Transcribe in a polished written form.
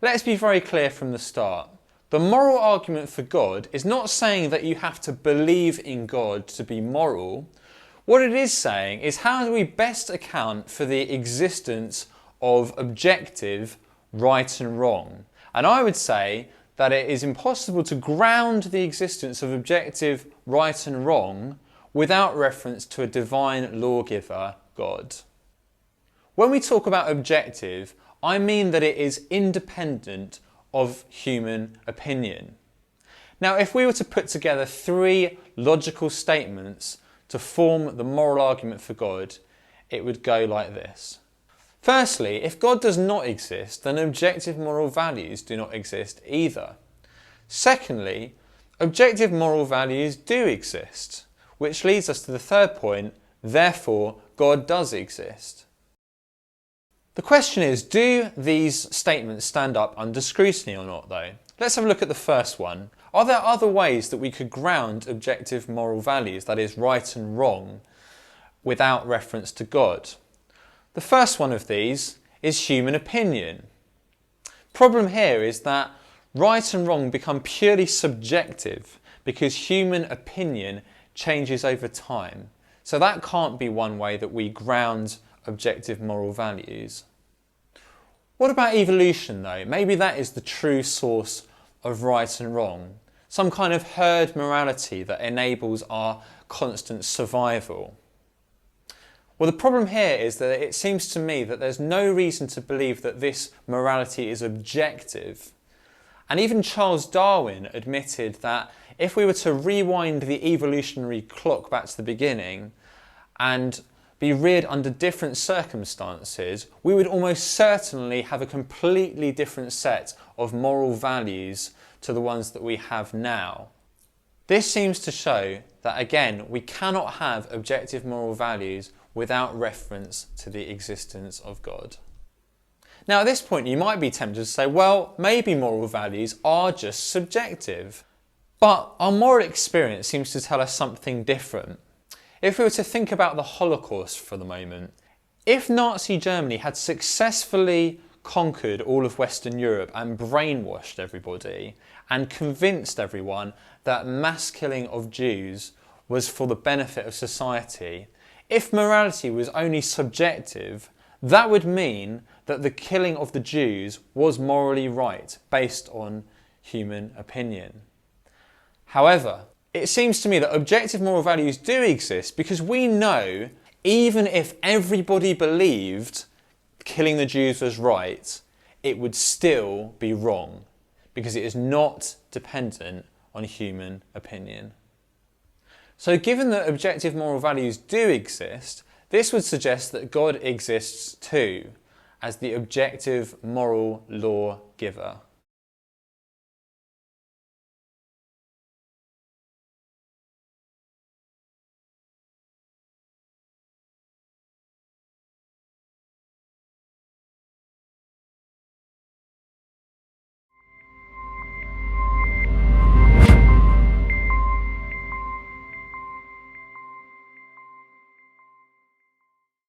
Let's be very clear from the start. The moral argument for God is not saying that you have to believe in God to be moral. What it is saying is how do we best account for the existence of objective right and wrong. And I would say that it is impossible to ground the existence of objective right and wrong without reference to a divine lawgiver, God. When we talk about objective, I mean that it is independent of human opinion. Now, if we were to put together three logical statements to form the moral argument for God, it would go like this. Firstly, if God does not exist, then objective moral values do not exist either. Secondly, objective moral values do exist, which leads us to the third point, therefore God does exist. The question is, do these statements stand up under scrutiny or not though? Let's have a look at the first one. Are there other ways that we could ground objective moral values, that is right and wrong, without reference to God? The first one of these is human opinion. Problem here is that right and wrong become purely subjective because human opinion changes over time. So that can't be one way that we ground objective moral values. What about evolution though? Maybe that is the true source of right and wrong. Some kind of herd morality that enables our constant survival. Well, the problem here is that it seems to me that there's no reason to believe that this morality is objective. And even Charles Darwin admitted that if we were to rewind the evolutionary clock back to the beginning and be reared under different circumstances, we would almost certainly have a completely different set of moral values to the ones that we have now. This seems to show that, again, we cannot have objective moral values without reference to the existence of God. Now at this point you might be tempted to say, well, maybe moral values are just subjective. But our moral experience seems to tell us something different. If we were to think about the Holocaust for the moment, if Nazi Germany had successfully conquered all of Western Europe and brainwashed everybody and convinced everyone that mass killing of Jews was for the benefit of society, if morality was only subjective, that would mean that the killing of the Jews was morally right based on human opinion. However, it seems to me that objective moral values do exist because we know even if everybody believed killing the Jews was right, it would still be wrong because it is not dependent on human opinion. So given that objective moral values do exist, this would suggest that God exists too, as the objective moral law giver.